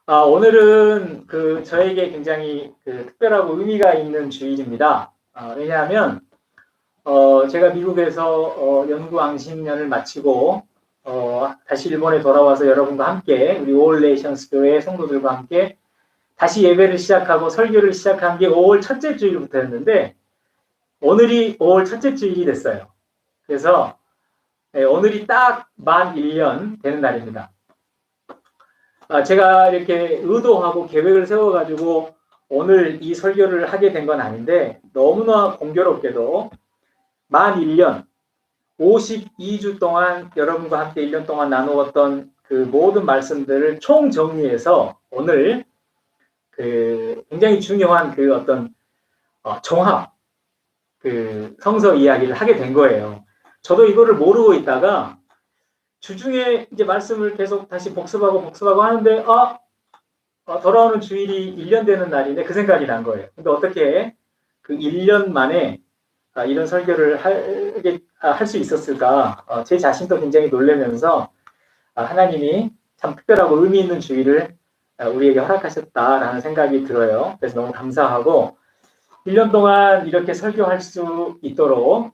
오늘은 저에게 굉장히 특별하고 의미가 있는 주일입니다. 왜냐하면 제가 미국에서 연구 앙식년을 마치고 다시 일본에 돌아와서 여러분과 함께 우리 올 네이션스 교회 성도들과 함께 다시 예배를 시작하고 설교를 시작한 게 5월 첫째 주일부터였는데 오늘이 5월 첫째 주일이 됐어요. 그래서 오늘이 딱 만 1년 되는 날입니다. 제가 이렇게 의도하고 계획을 세워가지고 오늘 이 설교를 하게 된 건 아닌데 너무나 공교롭게도 만 1년, 52주 동안 여러분과 함께 1년 동안 나누었던 그 모든 말씀들을 총 정리해서 오늘 굉장히 중요한 어떤 종합 성서 이야기를 하게 된 거예요. 저도 이거를 모르고 있다가 주중에 이제 말씀을 계속 다시 복습하고 하는데 돌아오는 주일이 1년 되는 날인데 그 생각이 난 거예요. 근데 어떻게 1년 만에 이런 설교를 할 수 있었을까? 제 자신도 굉장히 놀라면서 하나님이 참 특별하고 의미 있는 주일을 우리에게 허락하셨다라는 생각이 들어요. 그래서 너무 감사하고 1년 동안 이렇게 설교할 수 있도록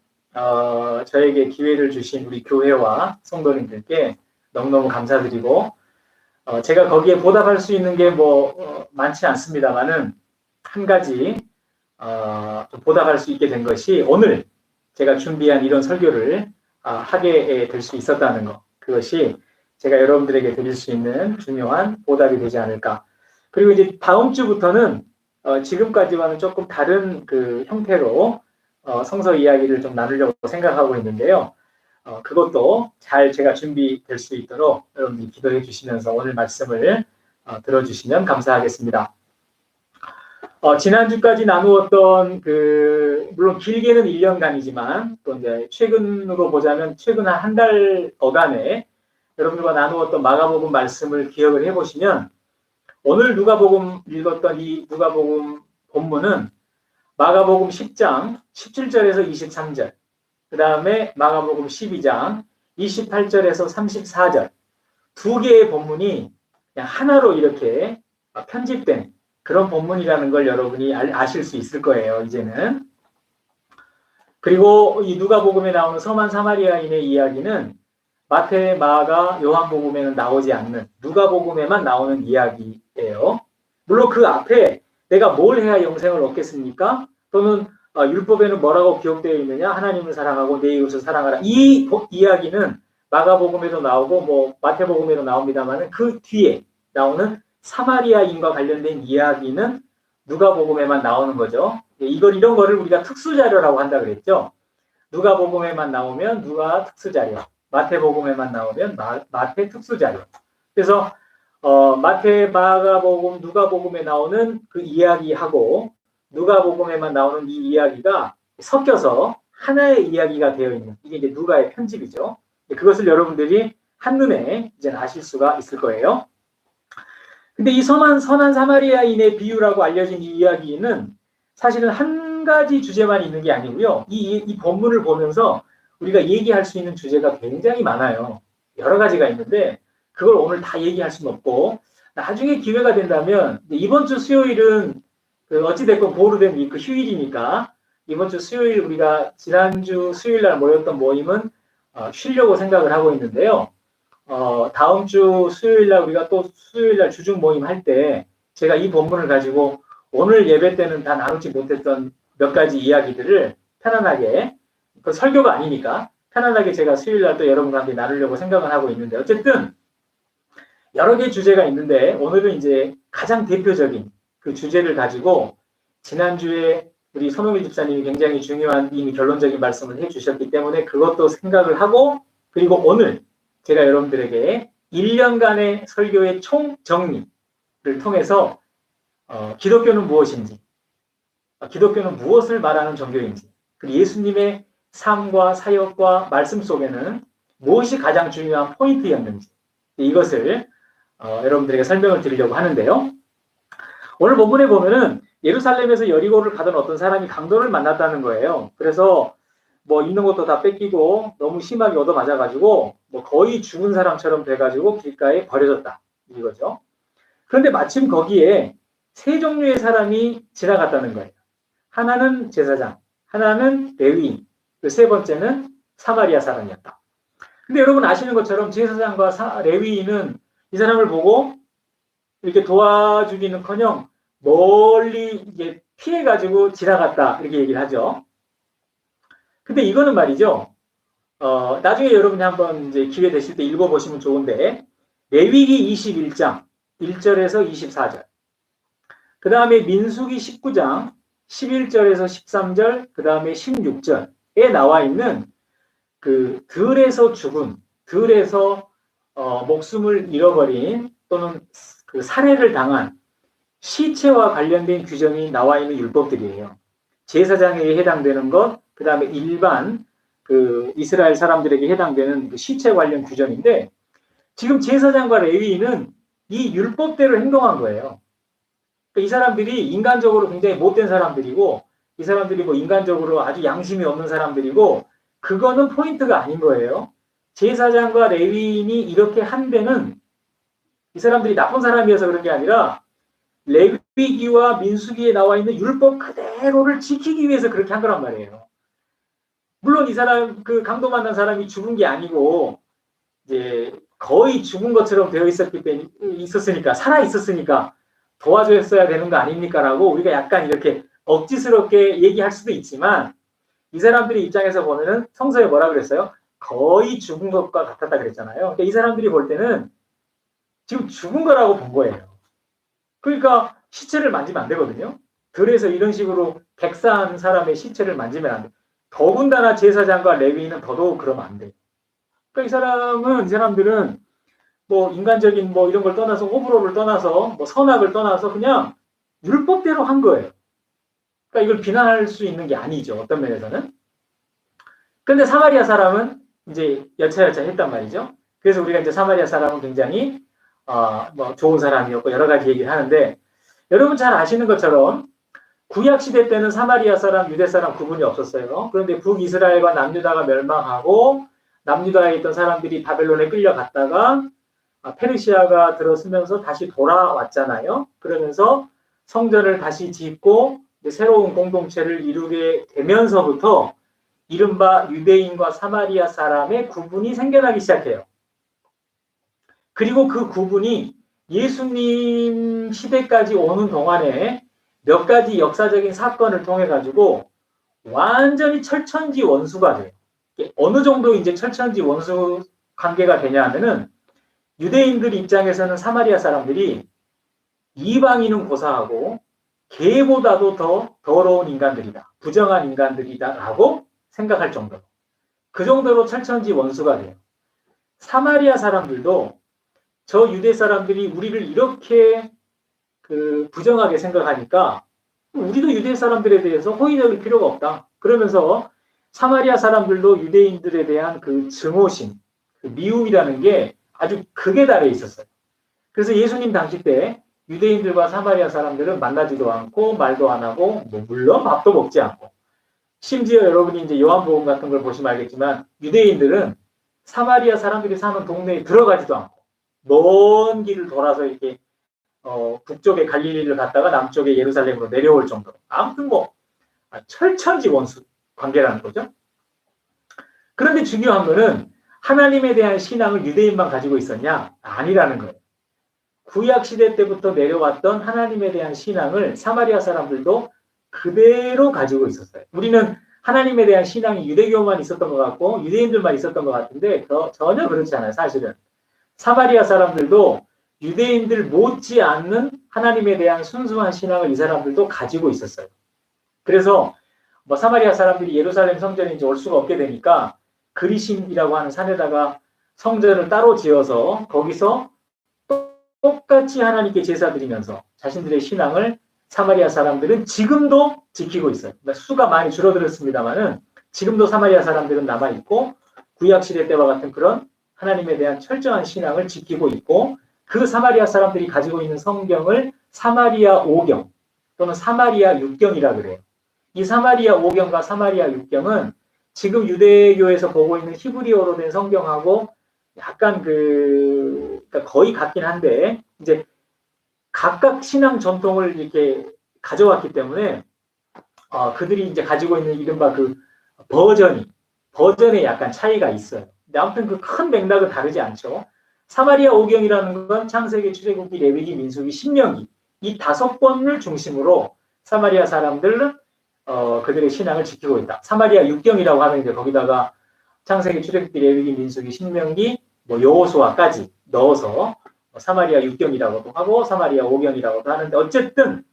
저에게 기회를 주신 우리 교회와 성도님들께 너무너무 감사드리고 제가 거기에 보답할 수 있는 게 많지 않습니다만은 한 가지 좀 보답할 수 있게 된 것이 오늘 제가 준비한 이런 설교를 하게 될 수 있었다는 것, 그것이 제가 여러분들에게 드릴 수 있는 중요한 보답이 되지 않을까. 그리고 이제 다음 주부터는 지금까지와는 조금 다른 형태로 성서 이야기를 좀 나누려고 생각하고 있는데요. 그것도 잘 제가 준비될 수 있도록 여러분들이 기도해 주시면서 오늘 말씀을 들어주시면 감사하겠습니다. 지난주까지 나누었던 물론 길게는 1년간이지만 또 이제 최근으로 보자면 최근 한 달 어간에 여러분들과 나누었던 마가복음 말씀을 기억을 해보시면 오늘 누가복음 읽었던 이 누가복음 본문은 마가복음 10장 17절에서 23절, 그 다음에 마가복음 12장 28절에서 34절 두 개의 본문이 그냥 하나로 이렇게 편집된 그런 본문이라는 걸 여러분이 아실 수 있을 거예요, 이제는. 그리고 이 누가복음에 나오는 섬한 사마리아인의 이야기는 마태, 마가, 요한복음에는 나오지 않는 누가복음에만 나오는 이야기예요. 물론 그 앞에 내가 뭘 해야 영생을 얻겠습니까? 또는 율법에는 뭐라고 기록되어 있느냐? 하나님을 사랑하고 내 이웃을 사랑하라. 이 이야기는 마가복음에도 나오고 마태복음에도 나옵니다만 그 뒤에 나오는 사마리아인과 관련된 이야기는 누가복음에만 나오는 거죠. 이런 거를 우리가 특수자료라고 한다 그랬죠. 누가복음에만 나오면 누가 특수자료, 마태복음에만 나오면 마태 특수자료. 그래서 마태, 마가복음, 누가복음에 나오는 그 이야기하고 누가복음에만 나오는 이 이야기가 섞여서 하나의 이야기가 되어 있는, 이게 이제 누가의 편집이죠. 그것을 여러분들이 한눈에 이제 아실 수가 있을 거예요. 근데 이 선한 사마리아인의 비유라고 알려진 이 이야기는 사실은 한 가지 주제만 있는 게 아니고요. 이 본문을 보면서 우리가 얘기할 수 있는 주제가 굉장히 많아요. 여러 가지가 있는데 그걸 오늘 다 얘기할 수는 없고 나중에 기회가 된다면 이번 주 수요일은 어찌됐건 보르된 휴일이니까 이번 주 수요일 우리가 지난주 수요일 날 모였던 모임은 쉬려고 생각을 하고 있는데요. 다음 주 수요일 날 우리가 또 수요일 날 주중 모임 할 때 제가 이 본문을 가지고 오늘 예배 때는 다 나누지 못했던 몇 가지 이야기들을 편안하게, 그 설교가 아니니까 편안하게 제가 수요일 날 또 여러분과 함께 나누려고 생각을 하고 있는데 어쨌든 여러 개의 주제가 있는데 오늘은 이제 가장 대표적인 그 주제를 가지고 지난주에 우리 손흥민 집사님이 굉장히 중요한 이미 결론적인 말씀을 해주셨기 때문에 그것도 생각을 하고 그리고 오늘 제가 여러분들에게 1년간의 설교의 총정리를 통해서 기독교는 무엇인지, 기독교는 무엇을 말하는 종교인지, 그리고 예수님의 삶과 사역과 말씀 속에는 무엇이 가장 중요한 포인트였는지 이것을 여러분들에게 설명을 드리려고 하는데요. 오늘 본문에 보면은 예루살렘에서 여리고를 가던 어떤 사람이 강도를 만났다는 거예요. 그래서 있는 것도 다 뺏기고 너무 심하게 얻어맞아가지고 거의 죽은 사람처럼 돼가지고 길가에 버려졌다 이거죠. 그런데 마침 거기에 세 종류의 사람이 지나갔다는 거예요. 하나는 제사장, 하나는 레위인, 그 세 번째는 사마리아 사람이었다. 근데 여러분 아시는 것처럼 제사장과 레위인은 이 사람을 보고 이렇게 도와주기는커녕 멀리 이게 피해가지고 지나갔다 이렇게 얘기를 하죠. 근데 이거는 말이죠. 나중에 여러분이 한번 이제 기회 되실 때 읽어보시면 좋은데 레위기 21장 1절에서 24절, 그 다음에 민수기 19장 11절에서 13절, 그 다음에 16절에 나와 있는 그 들에서 죽은, 들에서 목숨을 잃어버린 또는 그 살해를 당한 시체와 관련된 규정이 나와 있는 율법들이에요. 제사장에게 해당되는 것, 그 다음에 일반 그 이스라엘 사람들에게 해당되는 그 시체 관련 규정인데, 지금 제사장과 레위인은 이 율법대로 행동한 거예요. 이 사람들이 인간적으로 굉장히 못된 사람들이고, 이 사람들이 뭐 인간적으로 아주 양심이 없는 사람들이고, 그거는 포인트가 아닌 거예요. 제사장과 레위인이 이렇게 한 데는 이 사람들이 나쁜 사람이어서 그런 게 아니라 레위기와 민수기에 나와 있는 율법 그대로를 지키기 위해서 그렇게 한 거란 말이에요. 물론 이 사람, 그 강도 만난 사람이 죽은 게 아니고 이제 거의 죽은 것처럼 되어 있었으니까, 살아 있었으니까 도와줬어야 되는 거 아닙니까? 라고 우리가 약간 이렇게 억지스럽게 얘기할 수도 있지만, 이 사람들이 입장에서 보면은 성서에 뭐라 그랬어요? 거의 죽은 것과 같았다 그랬잖아요. 그러니까 이 사람들이 볼 때는 지금 죽은 거라고 본 거예요. 그러니까 시체를 만지면 안 되거든요. 그래서 이런 식으로 객사한 사람의 시체를 만지면 안 돼. 더군다나 제사장과 레위인은 더더욱 그러면 안 돼. 그러니까 이 사람들은 뭐 인간적인 뭐 이런 걸 떠나서, 호불호를 떠나서, 뭐 선악을 떠나서 그냥 율법대로 한 거예요. 그러니까 이걸 비난할 수 있는 게 아니죠. 어떤 면에서는. 그런데 사마리아 사람은 이제 여차여차 했단 말이죠. 그래서 우리가 이제 사마리아 사람은 굉장히 뭐 좋은 사람이었고 여러 가지 얘기를 하는데, 여러분 잘 아시는 것처럼 구약 시대 때는 사마리아 사람, 유대 사람 구분이 없었어요. 그런데 북이스라엘과 남유다가 멸망하고 남유다에 있던 사람들이 바벨론에 끌려갔다가 페르시아가 들어서면서 다시 돌아왔잖아요. 그러면서 성전을 다시 짓고 새로운 공동체를 이루게 되면서부터 이른바 유대인과 사마리아 사람의 구분이 생겨나기 시작해요. 그리고 그 구분이 예수님 시대까지 오는 동안에 몇 가지 역사적인 사건을 통해 가지고 완전히 철천지 원수가 돼요. 어느 정도 이제 철천지 원수 관계가 되냐 하면은, 유대인들 입장에서는 사마리아 사람들이 이방인은 고사하고 개보다도 더 더러운 인간들이다, 부정한 인간들이다라고 생각할 정도로, 그 정도로 철천지 원수가 돼요. 사마리아 사람들도 저 유대 사람들이 우리를 이렇게 부정하게 생각하니까 우리도 유대 사람들에 대해서 호의적일 필요가 없다. 그러면서 사마리아 사람들도 유대인들에 대한 그 증오심, 그 미움이라는 게 아주 극에 달해 있었어요. 그래서 예수님 당시 때 유대인들과 사마리아 사람들은 만나지도 않고 말도 안 하고, 뭐 물론 밥도 먹지 않고, 심지어 여러분이 이제 요한복음 같은 걸 보시면 알겠지만 유대인들은 사마리아 사람들이 사는 동네에 들어가지도 않고 먼 길을 돌아서 이렇게 북쪽에 갈릴리를 갔다가 남쪽에 예루살렘으로 내려올 정도로, 아무튼 뭐 철천지 원수 관계라는 거죠. 그런데 중요한 거는 하나님에 대한 신앙을 유대인만 가지고 있었냐? 아니라는 거예요. 구약 시대 때부터 내려왔던 하나님에 대한 신앙을 사마리아 사람들도 그대로 가지고 있었어요. 우리는 하나님에 대한 신앙이 유대교만 있었던 것 같고 유대인들만 있었던 것 같은데 전혀 그렇지 않아요. 사실은 사마리아 사람들도 유대인들 못지 않는 하나님에 대한 순수한 신앙을 이 사람들도 가지고 있었어요. 그래서 뭐 사마리아 사람들이 예루살렘 성전에 이제 올 수가 없게 되니까 그리심이라고 하는 산에다가 성전을 따로 지어서 거기서 똑같이 하나님께 제사 드리면서 자신들의 신앙을 사마리아 사람들은 지금도 지키고 있어요. 그러니까 수가 많이 줄어들었습니다만은 지금도 사마리아 사람들은 남아있고 구약시대 때와 같은 그런 하나님에 대한 철저한 신앙을 지키고 있고, 그 사마리아 사람들이 가지고 있는 성경을 사마리아 5경 또는 사마리아 6경이라 그래요. 이 사마리아 5경과 사마리아 6경은 지금 유대교에서 보고 있는 히브리어로 된 성경하고 약간 그러니까 거의 같긴 한데, 이제 각각 신앙 전통을 이렇게 가져왔기 때문에 그들이 이제 가지고 있는 이른바 그 버전에 약간 차이가 있어요. 근데 아무튼 그 큰 맥락은 다르지 않죠. 사마리아 오경이라는 건 창세기, 출애굽기, 레위기, 민수기, 신명기 이 5권을 중심으로 사마리아 사람들은 그들의 신앙을 지키고 있다. 사마리아 육경이라고 하면 이제 거기다가 창세기, 출애굽기, 레위기, 민수기, 신명기, 뭐 여호수아까지 넣어서 사마리아 육경이라고도 하고 사마리아 오경이라고도 하는데 어쨌든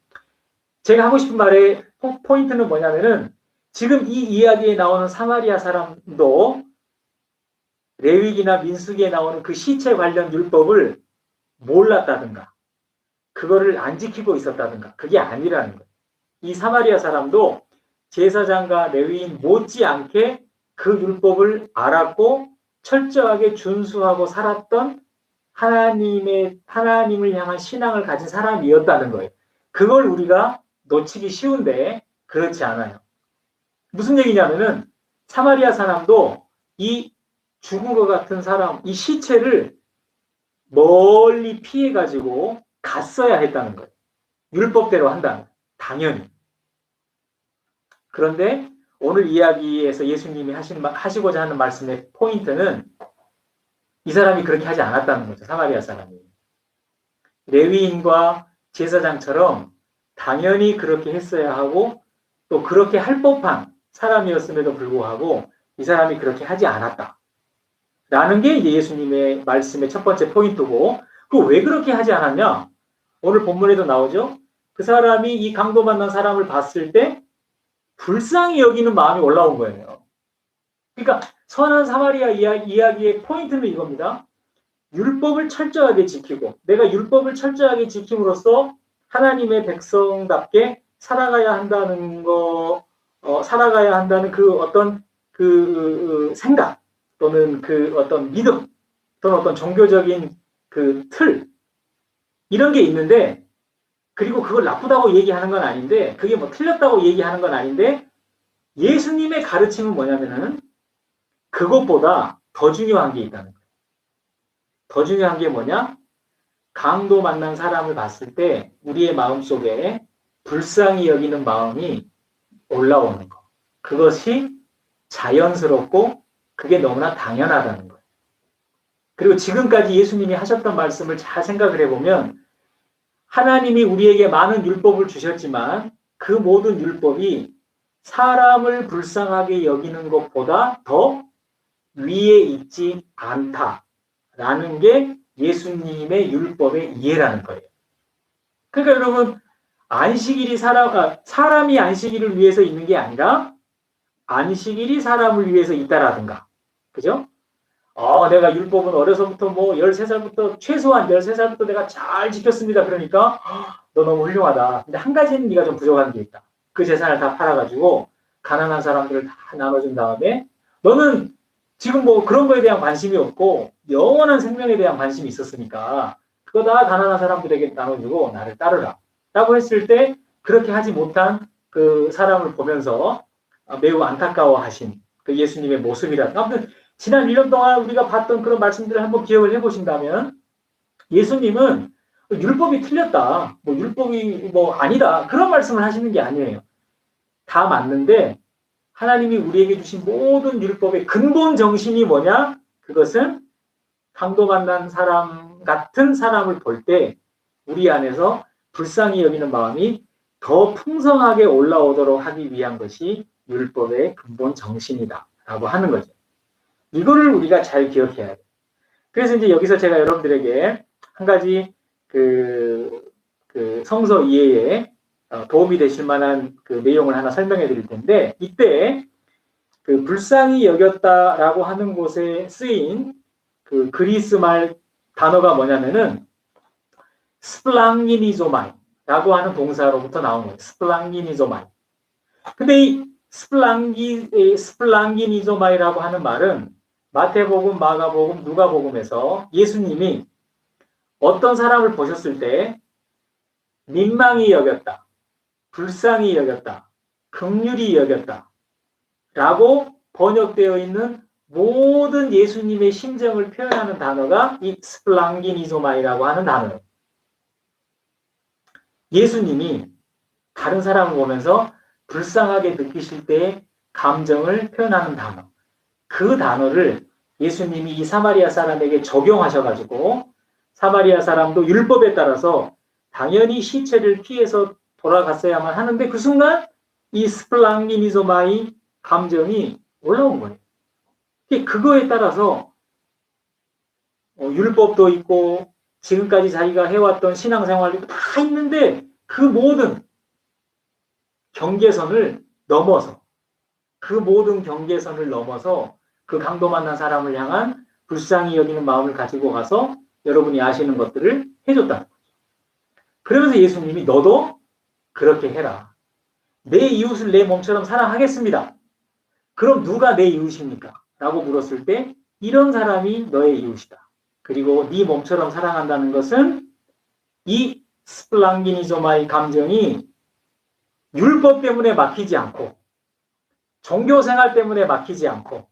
제가 하고 싶은 말의 포인트는 뭐냐면은 지금 이 이야기에 나오는 사마리아 사람도 레위기나 민수기에 나오는 그 시체 관련 율법을 몰랐다든가 그거를 안 지키고 있었다든가 그게 아니라는 거예요. 이 사마리아 사람도 제사장과 레위인 못지않게 그 율법을 알았고 철저하게 준수하고 살았던 하나님을 향한 신앙을 가진 사람이었다는 거예요. 그걸 우리가 놓치기 쉬운데 그렇지 않아요. 무슨 얘기냐면은 사마리아 사람도 이 죽은 것 같은 사람, 이 시체를 멀리 피해가지고 갔어야 했다는 거예요. 율법대로 한다면 당연히. 그런데 오늘 이야기에서 예수님이 하시고자 하는 말씀의 포인트는 이 사람이 그렇게 하지 않았다는 거죠. 사마리아 사람이. 레위인과 제사장처럼 당연히 그렇게 했어야 하고 또 그렇게 할 법한 사람이었음에도 불구하고 이 사람이 그렇게 하지 않았다. 라는 게 이제 예수님의 말씀의 첫 번째 포인트고 그 왜 그렇게 하지 않았냐? 오늘 본문에도 나오죠. 그 사람이 이 강도 만난 사람을 봤을 때 불쌍히 여기는 마음이 올라온 거예요. 그러니까 선한 사마리아 이야기의 포인트는 이겁니다. 율법을 철저하게 지키고 내가 율법을 철저하게 지킴으로써 하나님의 백성답게 살아가야 한다는 살아가야 한다는 그 어떤 그 생각 또는 그 어떤 믿음 또는 어떤 종교적인 그 틀 이런 게 있는데 그리고 그걸 나쁘다고 얘기하는 건 아닌데 그게 뭐 틀렸다고 얘기하는 건 아닌데 예수님의 가르침은 뭐냐면은 그것보다 더 중요한 게 있다는 거예요. 더 중요한 게 뭐냐? 강도 만난 사람을 봤을 때 우리의 마음속에 불쌍히 여기는 마음이 올라오는 거. 그것이 자연스럽고 그게 너무나 당연하다는 거예요. 그리고 지금까지 예수님이 하셨던 말씀을 잘 생각을 해보면 하나님이 우리에게 많은 율법을 주셨지만 그 모든 율법이 사람을 불쌍하게 여기는 것보다 더 위에 있지 않다라는 게 예수님의 율법의 이해라는 거예요. 그러니까 여러분 안식일이 사람이 안식일을 위해서 있는 게 아니라 안식일이 사람을 위해서 있다라든가 그죠? 내가 율법은 어려서부터 뭐 13살부터 최소한 13살부터 내가 잘 지켰습니다. 그러니까 너 너무 훌륭하다. 근데 한 가지는 네가 좀 부족한 게 있다. 그 재산을 다 팔아가지고 가난한 사람들을 다 나눠준 다음에 너는 지금 뭐 그런 거에 대한 관심이 없고 영원한 생명에 대한 관심이 있었으니까 그거 다 가난한 사람들에게 나눠주고 나를 따르라. 라고 했을 때 그렇게 하지 못한 그 사람을 보면서 매우 안타까워하신 그 예수님의 모습이라. 아무튼 지난 1년 동안 우리가 봤던 그런 말씀들을 한번 기억을 해보신다면 예수님은 율법이 틀렸다. 뭐 율법이 뭐 아니다. 그런 말씀을 하시는 게 아니에요. 다 맞는데 하나님이 우리에게 주신 모든 율법의 근본 정신이 뭐냐? 그것은 강도 만난 사람 같은 사람을 볼 때 우리 안에서 불쌍히 여기는 마음이 더 풍성하게 올라오도록 하기 위한 것이 율법의 근본 정신이다. 라고 하는 거죠. 이거를 우리가 잘 기억해야 돼요. 그래서 이제 여기서 제가 여러분들에게 한 가지 그 성서 이해에 도움이 되실 만한 그 내용을 하나 설명해 드릴 텐데 이때 그 불쌍히 여겼다라고 하는 곳에 쓰인 그 그리스 말 단어가 뭐냐면은 스플랑기니조마이라고 하는 동사로부터 나온 거예요. 스플랑기니조마이. 근데 이 스플랑기니조마이라고 하는 말은 마태복음, 마가복음, 누가복음에서 예수님이 어떤 사람을 보셨을 때 민망히 여겼다, 불쌍히 여겼다, 긍휼히 여겼다 라고 번역되어 있는 모든 예수님의 심정을 표현하는 단어가 이 스플랑기니조마이라고 하는 단어예요. 예수님이 다른 사람을 보면서 불쌍하게 느끼실 때의 감정을 표현하는 단어. 그 단어를 예수님이 이 사마리아 사람에게 적용하셔가지고 사마리아 사람도 율법에 따라서 당연히 시체를 피해서 돌아갔어야만 하는데 그 순간 이 스플랑기니조마이 감정이 올라온 거예요. 그거에 따라서 율법도 있고 지금까지 자기가 해왔던 신앙생활도 다 있는데 그 모든 경계선을 넘어서 그 강도 만난 사람을 향한 불쌍히 여기는 마음을 가지고 가서 여러분이 아시는 것들을 해줬다는 거죠. 그러면서 예수님이 너도 그렇게 해라. 내 이웃을 내 몸처럼 사랑하겠습니다. 그럼 누가 내 이웃입니까? 라고 물었을 때 이런 사람이 너의 이웃이다. 그리고 네 몸처럼 사랑한다는 것은 이 스플랑기니조마의 감정이 율법 때문에 막히지 않고 종교생활 때문에 막히지 않고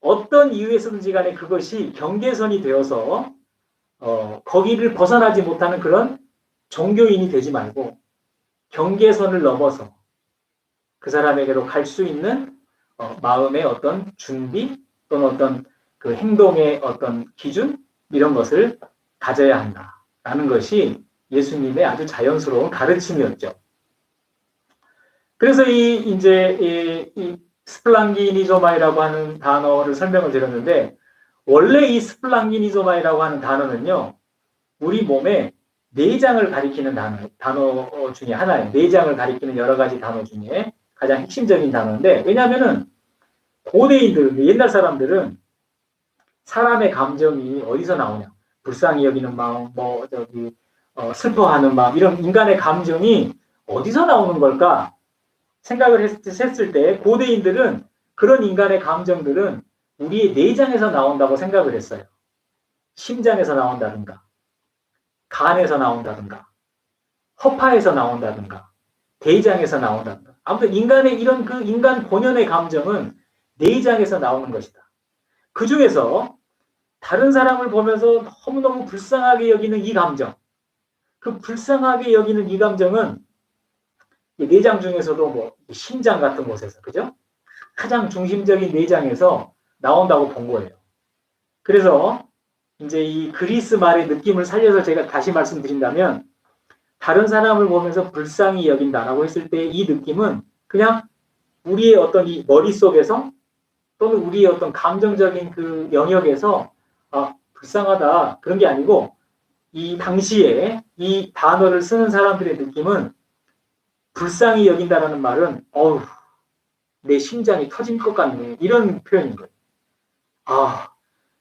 어떤 이유에서든지 간에 그것이 경계선이 되어서 거기를 벗어나지 못하는 그런 종교인이 되지 말고 경계선을 넘어서 그 사람에게로 갈 수 있는 마음의 어떤 준비 또는 어떤 그 행동의 어떤 기준 이런 것을 가져야 한다라는 것이 예수님의 아주 자연스러운 가르침이었죠. 그래서 이 스플랑기니조마이라고 하는 단어를 설명을 드렸는데 원래 이 스플랑기니조마이라고 하는 단어는요 우리 몸에 내장을 가리키는 단어 중에 하나예요. 내장을 가리키는 여러 가지 단어 중에 가장 핵심적인 단어인데 왜냐하면은 고대인들 옛날 사람들은 사람의 감정이 어디서 나오냐 불쌍히 여기는 마음 슬퍼하는 마음 이런 인간의 감정이 어디서 나오는 걸까 생각을 했을 때 고대인들은 그런 인간의 감정들은 우리의 내장에서 나온다고 생각을 했어요. 심장에서 나온다든가 간에서 나온다든가 허파에서 나온다든가 대장에서 나온다든가 아무튼 인간의 이런 그 인간 본연의 감정은 내장에서 나오는 것이다. 그 중에서 다른 사람을 보면서 너무너무 불쌍하게 여기는 이 감정 그 불쌍하게 여기는 이 감정은 내장 중에서도 심장 같은 곳에서 그죠? 가장 중심적인 내장에서 나온다고 본 거예요. 그래서 이제 이 그리스 말의 느낌을 살려서 제가 다시 말씀드린다면 다른 사람을 보면서 불쌍히 여긴다라고 했을 때 이 느낌은 그냥 우리의 어떤 이 머릿속에서 또는 우리의 어떤 감정적인 그 영역에서 불쌍하다 그런 게 아니고 이 당시에 이 단어를 쓰는 사람들의 느낌은 불쌍히 여긴다라는 말은 내 심장이 터질 것 같네 이런 표현인 거예요.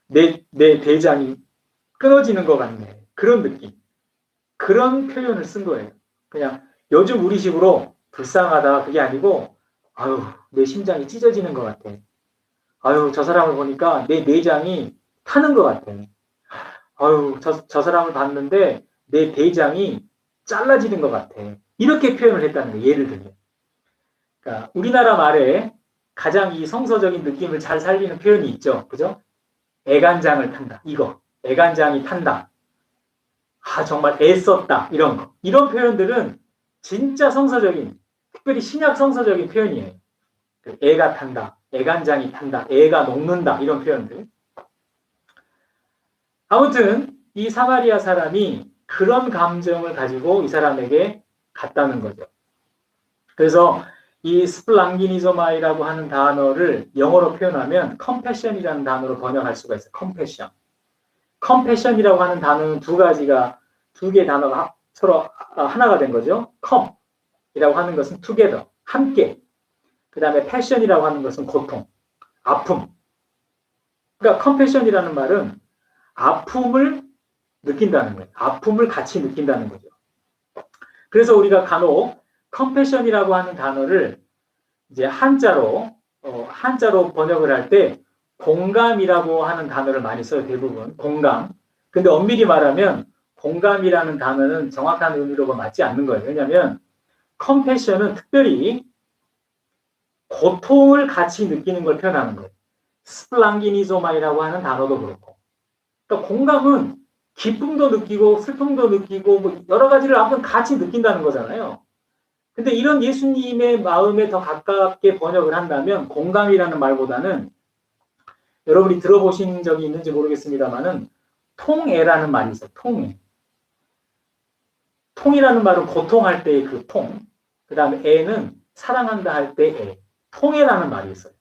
내 대장이 끊어지는 것 같네 그런 느낌 그런 표현을 쓴 거예요. 그냥 요즘 우리식으로 불쌍하다 그게 아니고 내 심장이 찢어지는 것 같아. 저 사람을 보니까 내 내장이 타는 것 같아. 저 사람을 봤는데 내 대장이 잘라지는 것 같아. 이렇게 표현을 했다는 거예요. 예를 들면. 그러니까 우리나라 말에 가장 이 성서적인 느낌을 잘 살리는 표현이 있죠. 그죠? 애간장을 탄다. 이거. 애간장이 탄다. 정말 애썼다. 이런 거. 이런 표현들은 진짜 성서적인, 특별히 신약 성서적인 표현이에요. 애가 탄다. 애간장이 탄다. 애가 녹는다. 이런 표현들. 아무튼 이 사마리아 사람이 그런 감정을 가지고 이 사람에게 갔다는 거죠. 그래서 이 스플랑기니조마이라고 하는 단어를 영어로 표현하면 컴패션이라는 단어로 번역할 수가 있어요. 컴패션. 컴패션이라고 하는 단어는 두 개의 단어가 서로 하나가 된 거죠. 컴이라고 하는 것은 together, 함께. 그 다음에 패션이라고 하는 것은 고통, 아픔. 그러니까 컴패션이라는 말은 아픔을 느낀다는 거예요. 아픔을 같이 느낀다는 거죠. 그래서 우리가 간혹 컴패션이라고 하는 단어를 이제 한자로 번역을 할 때 공감이라고 하는 단어를 많이 써요. 대부분 공감. 근데 엄밀히 말하면 공감이라는 단어는 정확한 의미로가 맞지 않는 거예요. 왜냐하면 컴패션은 특별히 고통을 같이 느끼는 걸 표현하는 거예요. 스플랑기니조마이라고 하는 단어도 그렇고. 그러니까 공감은 기쁨도 느끼고 슬픔도 느끼고 뭐 여러 가지를 아무튼 같이 느낀다는 거잖아요. 근데 이런 예수님의 마음에 더 가깝게 번역을 한다면 공감이라는 말보다는 여러분이 들어보신 적이 있는지 모르겠습니다만은 통애라는 말이 있어요. 통애. 통이라는 말은 고통할 때의 그 통. 그 다음에 애는 사랑한다 할 때 애. 통애라는 말이 있어요.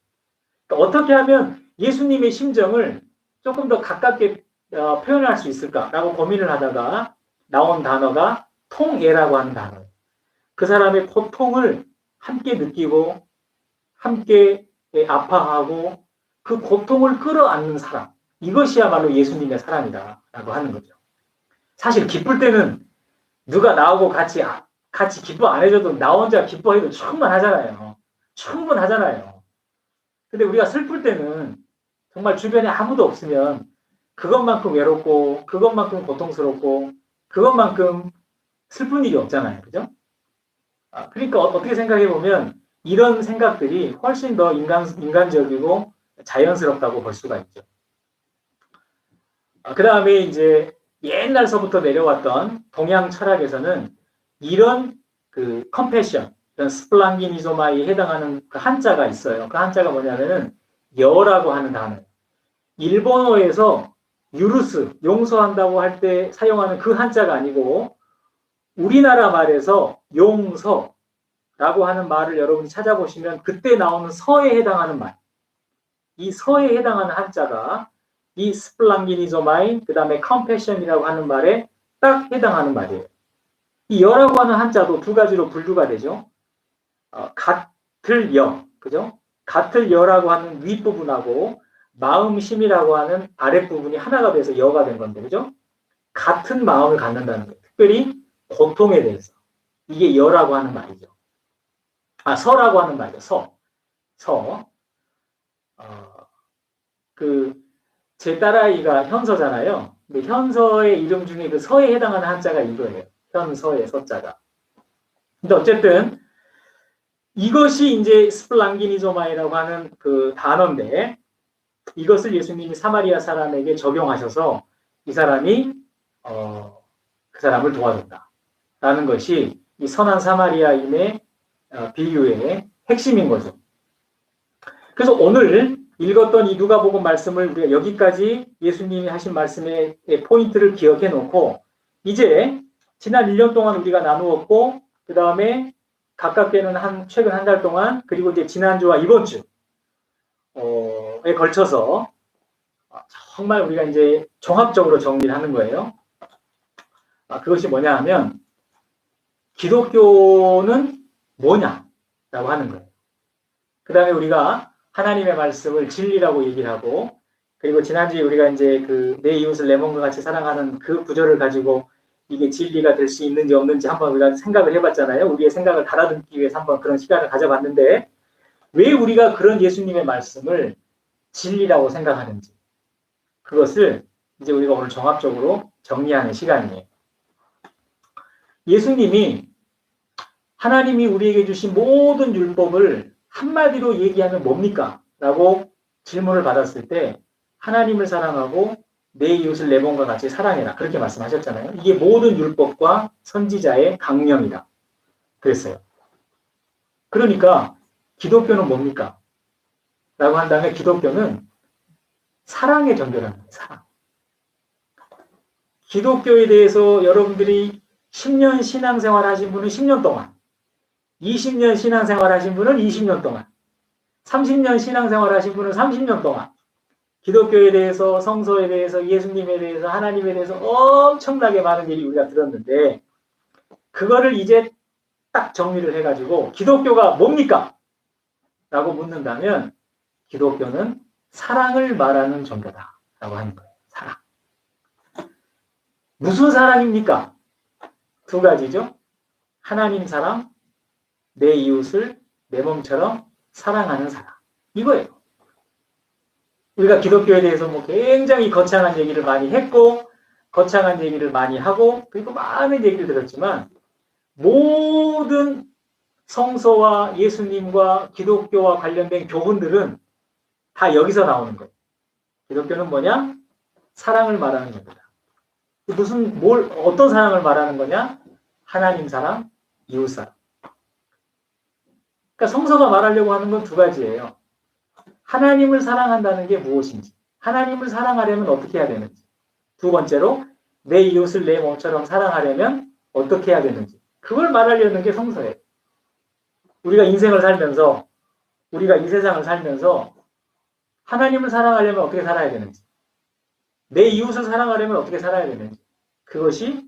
그러니까 어떻게 하면 예수님의 심정을 조금 더 가깝게 표현할 수 있을까라고 고민을 하다가 나온 단어가 통애라고 하는 단어예요. 그 사람의 고통을 함께 느끼고 함께 아파하고 그 고통을 끌어안는 사람. 이것이야말로 예수님의 사랑이다라고 하는 거죠. 사실 기쁠 때는 누가 나오고 같이 기뻐 안 해줘도 나 혼자 기뻐해도 충분하잖아요. 근데 우리가 슬플 때는 정말 주변에 아무도 없으면 그것만큼 외롭고 그것만큼 고통스럽고 그것만큼 슬픈 일이 없잖아요. 그죠? 그러니까 어떻게 생각해 보면 이런 생각들이 훨씬 더 인간적이고 자연스럽다고 볼 수가 있죠. 그 다음에 이제 옛날서부터 내려왔던 동양 철학에서는 이런 그 컴패션, 이런 스플랑기니조마에 해당하는 그 한자가 있어요. 그 한자가 뭐냐면은 여라고 하는 단어예요. 일본어에서 유루스, 용서한다고 할 때 사용하는 그 한자가 아니고 우리나라 말에서 용서라고 하는 말을 여러분이 찾아보시면 그때 나오는 서에 해당하는 말, 이 서에 해당하는 한자가 이 스플랑기니조마인 그 다음에 컴패션이라고 하는 말에 딱 해당하는 말이에요. 이 여라고 하는 한자도 두 가지로 분류가 되죠. 같을 여, 그죠? 같을 여라고 하는 윗부분하고 마음심이라고 하는 아랫부분이 하나가 돼서 여가 된 건데, 그죠? 같은 마음을 갖는다는 거예요. 특별히 고통에 대해서. 이게 여라고 하는 말이죠. 서라고 하는 말이죠. 서. 제 딸아이가 현서잖아요. 근데 현서의 이름 중에 그 서에 해당하는 한자가 이거예요. 현서의 서자가. 근데 어쨌든 이것이 이제 스플랑기니조마이라고 하는 그 단어인데 이것을 예수님이 사마리아 사람에게 적용하셔서 이 사람이 그 사람을 도와줬다라는 것이 이 선한 사마리아인의 비유의 핵심인 거죠. 그래서 오늘 읽었던 이 누가복음 말씀을 우리가 여기까지 예수님이 하신 말씀의 포인트를 기억해 놓고 이제 지난 1년 동안 우리가 나누었고 그 다음에 가깝게는 최근 한 달 동안 그리고 이제 지난주와 이번 주에 걸쳐서 정말 우리가 이제 종합적으로 정리를 하는 거예요. 그것이 뭐냐 하면 기독교는 뭐냐라고 하는 거예요. 그 다음에 우리가 하나님의 말씀을 진리라고 얘기를 하고 그리고 지난주에 우리가 이제 내 이웃을 내 몸과 같이 사랑하는 그 구절을 가지고 이게 진리가 될 수 있는지 없는지 한번 우리가 생각을 해봤잖아요. 우리의 생각을 달아듣기 위해서 한번 그런 시간을 가져봤는데 왜 우리가 그런 예수님의 말씀을 진리라고 생각하는지 그것을 이제 우리가 오늘 종합적으로 정리하는 시간이에요. 예수님이 하나님이 우리에게 주신 모든 율법을 한마디로 얘기하면 뭡니까? 라고 질문을 받았을 때 하나님을 사랑하고 내 이웃을 내 몸과 같이 사랑해라. 그렇게 말씀하셨잖아요. 이게 모든 율법과 선지자의 강령이다. 그랬어요. 그러니까 기독교는 뭡니까? 라고 한다면 기독교는 사랑의 전도라는 사랑. 기독교에 대해서 여러분들이 10년 신앙생활 하신 분은 10년 동안 20년 신앙생활 하신 분은 20년 동안, 30년 신앙생활 하신 분은 30년 동안 기독교에 대해서, 성서에 대해서, 예수님에 대해서, 하나님에 대해서 엄청나게 많은 얘기 우리가 들었는데 그거를 이제 딱 정리를 해가지고 기독교가 뭡니까? 라고 묻는다면 기독교는 사랑을 말하는 종교다 라고 하는 거예요. 사랑. 무슨 사랑입니까? 두 가지죠. 하나님 사랑, 내 이웃을 내 몸처럼 사랑하는 사랑. 이거예요. 우리가 기독교에 대해서 굉장히 거창한 얘기를 많이 했고, 거창한 얘기를 많이 하고, 그리고 많은 얘기를 들었지만, 모든 성서와 예수님과 기독교와 관련된 교훈들은 다 여기서 나오는 거예요. 기독교는 뭐냐? 사랑을 말하는 겁니다. 어떤 사랑을 말하는 거냐? 하나님 사랑, 이웃 사랑. 그러니까 성서가 말하려고 하는 건 두 가지예요. 하나님을 사랑한다는 게 무엇인지, 하나님을 사랑하려면 어떻게 해야 되는지, 두 번째로 내 이웃을 내 몸처럼 사랑하려면 어떻게 해야 되는지, 그걸 말하려는 게 성서예요. 우리가 인생을 살면서, 우리가 이 세상을 살면서 하나님을 사랑하려면 어떻게 살아야 되는지, 내 이웃을 사랑하려면 어떻게 살아야 되는지, 그것이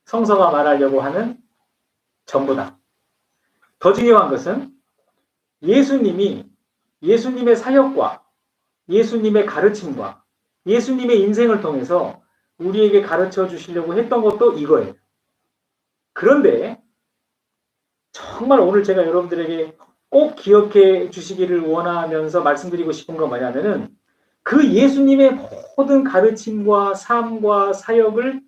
성서가 말하려고 하는 전부다. 더 중요한 것은 예수님의 사역과 예수님의 가르침과 예수님의 인생을 통해서 우리에게 가르쳐 주시려고 했던 것도 이거예요. 그런데 정말 오늘 제가 여러분들에게 꼭 기억해 주시기를 원하면서 말씀드리고 싶은 건 뭐냐면은 그 예수님의 모든 가르침과 삶과 사역을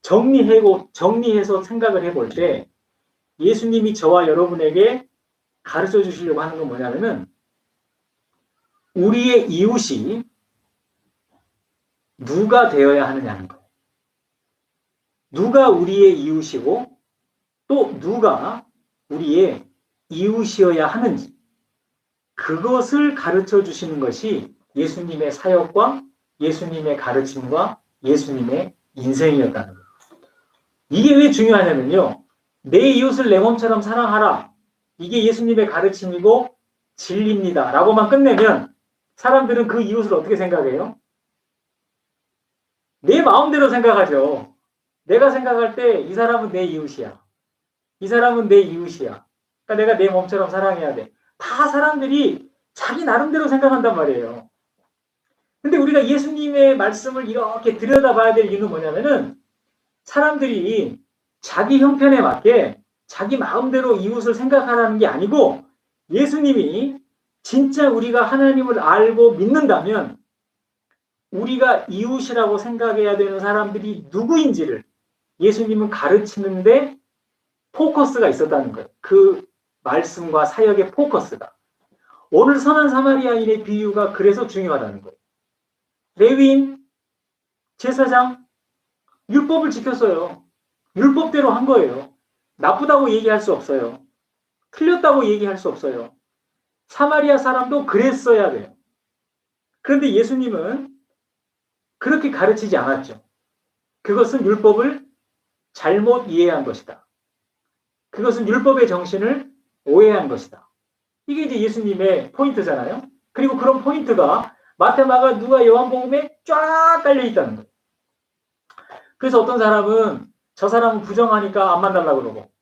정리해서 생각을 해볼 때 예수님이 저와 여러분에게 가르쳐 주시려고 하는 건 뭐냐면은 우리의 이웃이 누가 되어야 하느냐는 거예요. 누가 우리의 이웃이고 또 누가 우리의 이웃이어야 하는지 그것을 가르쳐 주시는 것이 예수님의 사역과 예수님의 가르침과 예수님의 인생이었다는 거예요. 이게 왜 중요하냐면요. 내 이웃을 내 몸처럼 사랑하라. 이게 예수님의 가르침이고 진리입니다. 라고만 끝내면 사람들은 그 이웃을 어떻게 생각해요? 내 마음대로 생각하죠. 내가 생각할 때 이 사람은 내 이웃이야. 이 사람은 내 이웃이야. 그러니까 내가 내 몸처럼 사랑해야 돼. 다 사람들이 자기 나름대로 생각한단 말이에요. 근데 우리가 예수님의 말씀을 이렇게 들여다봐야 될 이유는 뭐냐면은 사람들이 자기 형편에 맞게 자기 마음대로 이웃을 생각하라는 게 아니고 예수님이 진짜 우리가 하나님을 알고 믿는다면 우리가 이웃이라고 생각해야 되는 사람들이 누구인지를 예수님은 가르치는데 포커스가 있었다는 거예요. 그 말씀과 사역의 포커스가. 오늘 선한 사마리아인의 비유가 그래서 중요하다는 거예요. 레위인, 제사장, 율법을 지켰어요. 율법대로 한 거예요. 나쁘다고 얘기할 수 없어요. 틀렸다고 얘기할 수 없어요. 사마리아 사람도 그랬어야 돼요. 그런데 예수님은 그렇게 가르치지 않았죠. 그것은 율법을 잘못 이해한 것이다. 그것은 율법의 정신을 오해한 것이다. 이게 이제 예수님의 포인트잖아요. 그리고 그런 포인트가 마태, 마가, 누가, 요한복음에 쫙 깔려 있다는 거예요. 그래서 어떤 사람은 저 사람은 부정하니까 안 만나려고 그러고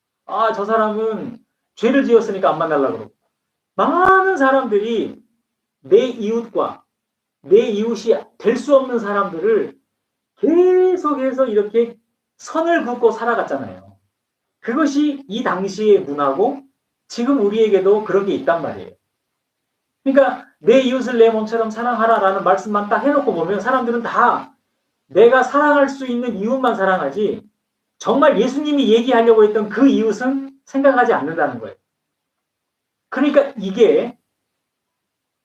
저 사람은 죄를 지었으니까 안 만나려고 그러고 많은 사람들이 내 이웃과 내 이웃이 될 수 없는 사람들을 계속해서 이렇게 선을 긋고 살아갔잖아요. 그것이 이 당시의 문화고 지금 우리에게도 그런 게 있단 말이에요. 그러니까 내 이웃을 내 몸처럼 사랑하라라는 말씀만 딱 해놓고 보면 사람들은 다 내가 사랑할 수 있는 이웃만 사랑하지 정말 예수님이 얘기하려고 했던 그 이웃은 생각하지 않는다는 거예요. 그러니까 이게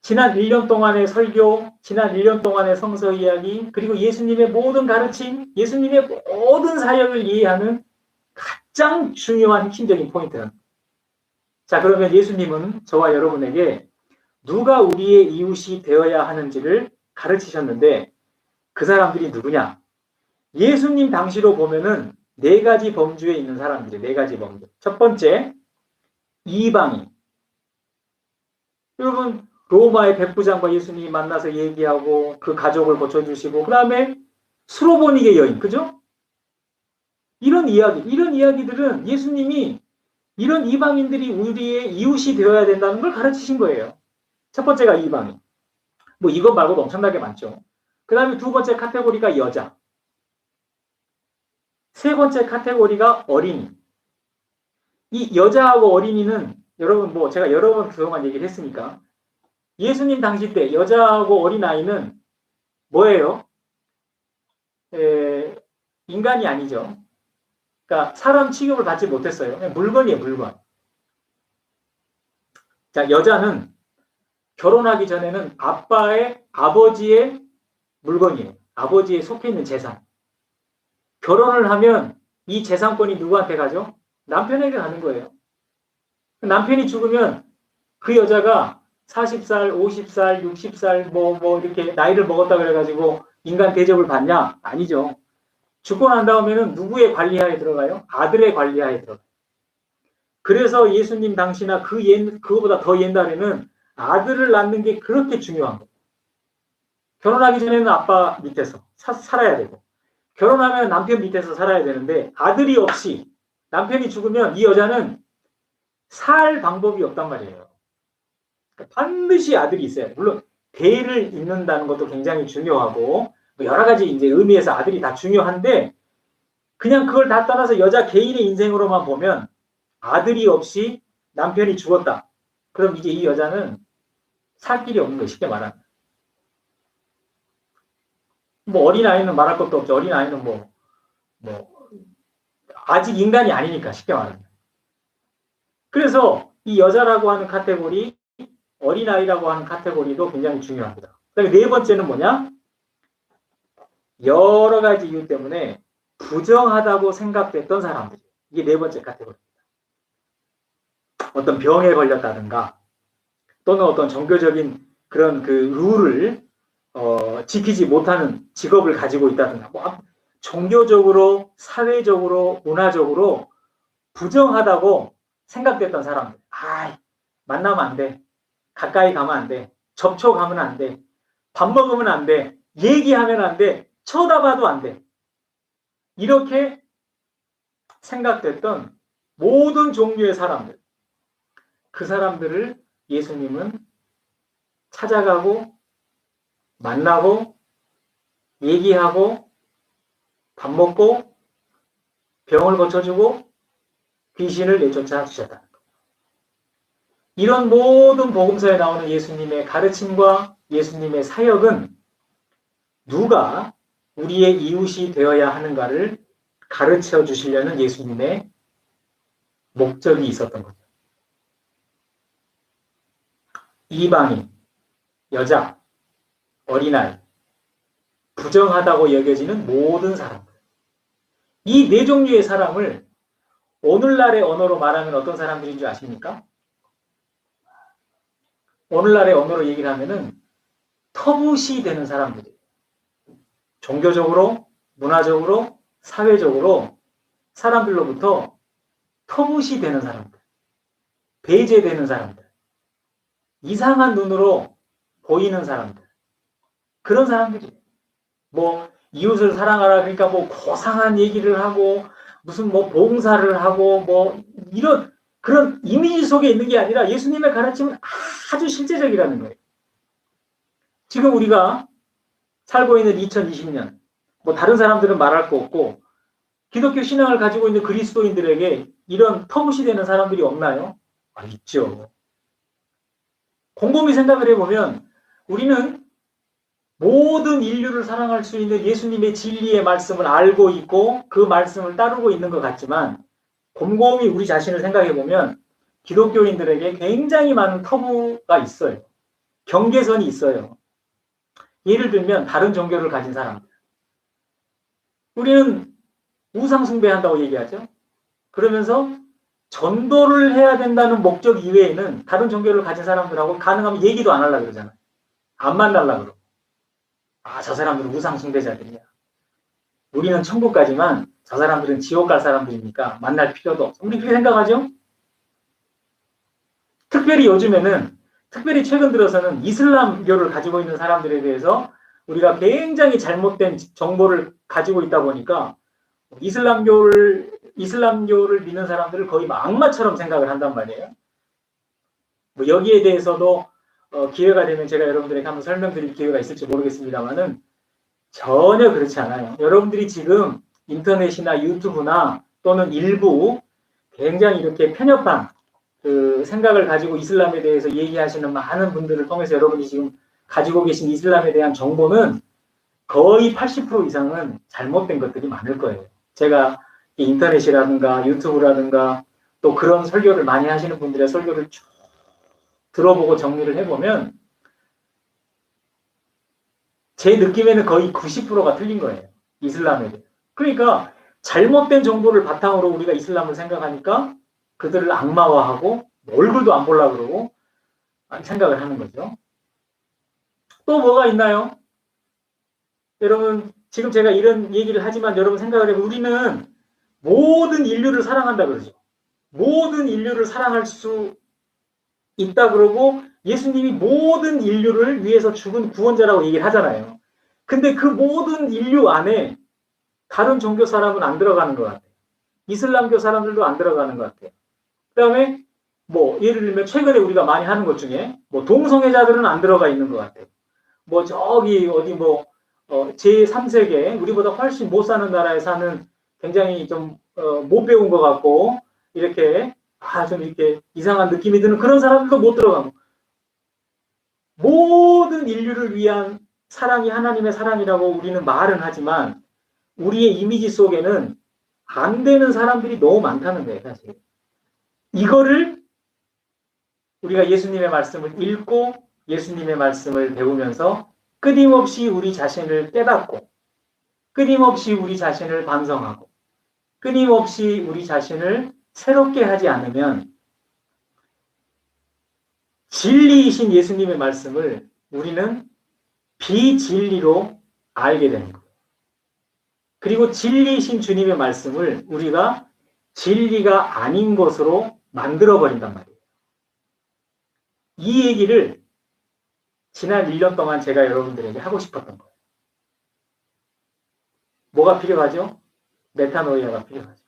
지난 1년 동안의 설교, 지난 1년 동안의 성서 이야기, 그리고 예수님의 모든 가르침, 예수님의 모든 사역을 이해하는 가장 중요한 핵심적인 포인트는 자, 그러면 예수님은 저와 여러분에게 누가 우리의 이웃이 되어야 하는지를 가르치셨는데 그 사람들이 누구냐? 예수님 당시로 보면은 네 가지 범주에 있는 사람들이 네 가지 범주. 첫 번째, 이방인. 여러분, 로마의 백부장과 예수님이 만나서 얘기하고 그 가족을 고쳐주시고 그 다음에 수로보니게 여인, 그죠? 이런 이야기들은 예수님이 이런 이방인들이 우리의 이웃이 되어야 된다는 걸 가르치신 거예요. 첫 번째가 이방인. 뭐 이것 말고도 엄청나게 많죠. 그 다음에 두 번째 카테고리가 여자. 세 번째 카테고리가 어린이. 이 여자하고 어린이는 여러분 뭐 제가 여러 번 그동안 얘기를 했으니까 예수님 당시 때 여자하고 어린아이는 뭐예요? 인간이 아니죠. 그러니까 사람 취급을 받지 못했어요. 그냥 물건이에요, 물건. 자, 여자는 결혼하기 전에는 아버지의 물건이에요. 아버지에 속해 있는 재산. 결혼을 하면 이 재산권이 누구한테 가죠? 남편에게 가는 거예요. 남편이 죽으면 그 여자가 40살, 50살, 60살 뭐 이렇게 나이를 먹었다 그래가지고 인간 대접을 받냐? 아니죠. 죽고 난 다음에는 누구의 관리하에 들어가요? 아들의 관리하에 들어가요. 그래서 예수님 당시나 그거보다 더 옛날에는 아들을 낳는 게 그렇게 중요한 거예요. 결혼하기 전에는 아빠 밑에서 살아야 되고, 결혼하면 남편 밑에서 살아야 되는데, 아들이 없이 남편이 죽으면 이 여자는 살 방법이 없단 말이에요. 반드시 아들이 있어요. 물론 대를 잇는다는 것도 굉장히 중요하고 여러 가지 이제 의미에서 아들이 다 중요한데, 그냥 그걸 다 떠나서 여자 개인의 인생으로만 보면 아들이 없이 남편이 죽었다. 그럼 이제 이 여자는 살 길이 없는 거예요. 쉽게 말하면. 뭐 어린아이는 말할 것도 없죠. 어린아이는 뭐 아직 인간이 아니니까 쉽게 말하면. 그래서 이 여자라고 하는 카테고리, 어린아이라고 하는 카테고리도 굉장히 중요합니다. 그다음에 네 번째는 뭐냐? 여러 가지 이유 때문에 부정하다고 생각됐던 사람들. 이게 네 번째 카테고리입니다. 어떤 병에 걸렸다든가 또는 어떤 종교적인 그런 그 룰을 지키지 못하는 직업을 가지고 있다든가 뭐 종교적으로, 사회적으로, 문화적으로 부정하다고 생각됐던 사람들. 만나면 안 돼. 가까이 가면 안 돼. 접촉하면 안 돼. 밥 먹으면 안 돼. 얘기하면 안 돼. 쳐다봐도 안 돼. 이렇게 생각됐던 모든 종류의 사람들. 그 사람들을 예수님은 찾아가고 만나고 얘기하고 밥 먹고 병을 고쳐주고 귀신을 내쫓아 주셨다는 것. 이런 모든 복음서에 나오는 예수님의 가르침과 예수님의 사역은 누가 우리의 이웃이 되어야 하는가를 가르쳐 주시려는 예수님의 목적이 있었던 거죠. 이방인, 여자, 어린아이, 부정하다고 여겨지는 모든 사람들. 이 네 종류의 사람을 오늘날의 언어로 말하면 어떤 사람들인 줄 아십니까? 오늘날의 언어로 얘기를 하면은 터부시 되는 사람들이에요. 종교적으로, 문화적으로, 사회적으로 사람들로부터 터부시 되는 사람들, 배제되는 사람들, 이상한 눈으로 보이는 사람들, 그런 사람들이에요. 뭐 이웃을 사랑하라 그러니까 뭐 고상한 얘기를 하고 무슨 뭐 봉사를 하고 뭐 이런 그런 이미지 속에 있는 게 아니라 예수님의 가르침은 아주 실제적이라는 거예요. 지금 우리가 살고 있는 2020년, 뭐 다른 사람들은 말할 거 없고 기독교 신앙을 가지고 있는 그리스도인들에게 이런 터부시되는 사람들이 없나요? 있죠. 곰곰이 생각을 해보면 우리는 모든 인류를 사랑할 수 있는 예수님의 진리의 말씀을 알고 있고 그 말씀을 따르고 있는 것 같지만 곰곰이 우리 자신을 생각해보면 기독교인들에게 굉장히 많은 터부가 있어요. 경계선이 있어요. 예를 들면 다른 종교를 가진 사람들. 우리는 우상 숭배한다고 얘기하죠. 그러면서 전도를 해야 된다는 목적 이외에는 다른 종교를 가진 사람들하고 가능하면 얘기도 안 하려고 그러잖아요. 안 만나려고 그러고. 저 사람들은 우상 숭배자들이야. 우리는 천국 가지만 저 사람들은 지옥 갈 사람들이니까 만날 필요도 없어. 우리 그렇게 생각하죠? 특별히 요즘에는, 특별히 최근 들어서는 이슬람교를 가지고 있는 사람들에 대해서 우리가 굉장히 잘못된 정보를 가지고 있다 보니까 이슬람교를 믿는 사람들을 거의 악마처럼 생각을 한단 말이에요. 뭐 여기에 대해서도 기회가 되면 제가 여러분들에게 한번 설명드릴 기회가 있을지 모르겠습니다만은 전혀 그렇지 않아요. 여러분들이 지금 인터넷이나 유튜브나 또는 일부 굉장히 이렇게 편협한 그 생각을 가지고 이슬람에 대해서 얘기하시는 많은 분들을 통해서 여러분이 지금 가지고 계신 이슬람에 대한 정보는 거의 80% 이상은 잘못된 것들이 많을 거예요. 제가 인터넷이라든가 유튜브라든가 또 그런 설교를 많이 하시는 분들의 설교를 쭉 들어보고 정리를 해보면 제 느낌에는 거의 90%가 틀린 거예요. 이슬람에 대해. 그러니까 잘못된 정보를 바탕으로 우리가 이슬람을 생각하니까 그들을 악마화하고 얼굴도 안 보려고 그러고 생각을 하는 거죠. 또 뭐가 있나요? 여러분, 지금 제가 이런 얘기를 하지만 여러분 생각을 해보면 우리는 모든 인류를 사랑한다 그러죠. 모든 인류를 사랑할 수 있다 그러고 예수님이 모든 인류를 위해서 죽은 구원자라고 얘기를 하잖아요. 근데 그 모든 인류 안에 다른 종교 사람은 안 들어가는 것 같아요. 이슬람교 사람들도 안 들어가는 것 같아요. 그 다음에 뭐 예를 들면 최근에 우리가 많이 하는 것 중에 뭐 동성애자들은 안 들어가 있는 것 같아요. 뭐 저기 어디 뭐 제3세계 우리보다 훨씬 못 사는 나라에 사는 굉장히 좀 못 배운 것 같고 이렇게 좀 이렇게 이상한 느낌이 드는 그런 사람들도 못 들어가고 모든 인류를 위한 사랑이 하나님의 사랑이라고 우리는 말은 하지만 우리의 이미지 속에는 안 되는 사람들이 너무 많다는 거예요, 사실. 이거를 우리가 예수님의 말씀을 읽고 예수님의 말씀을 배우면서 끊임없이 우리 자신을 깨닫고 끊임없이 우리 자신을 반성하고 끊임없이 우리 자신을 새롭게 하지 않으면 진리이신 예수님의 말씀을 우리는 비진리로 알게 되는 거예요. 그리고 진리이신 주님의 말씀을 우리가 진리가 아닌 것으로 만들어버린단 말이에요. 이 얘기를 지난 1년 동안 제가 여러분들에게 하고 싶었던 거예요. 뭐가 필요하죠? 메타노이아가 필요하죠.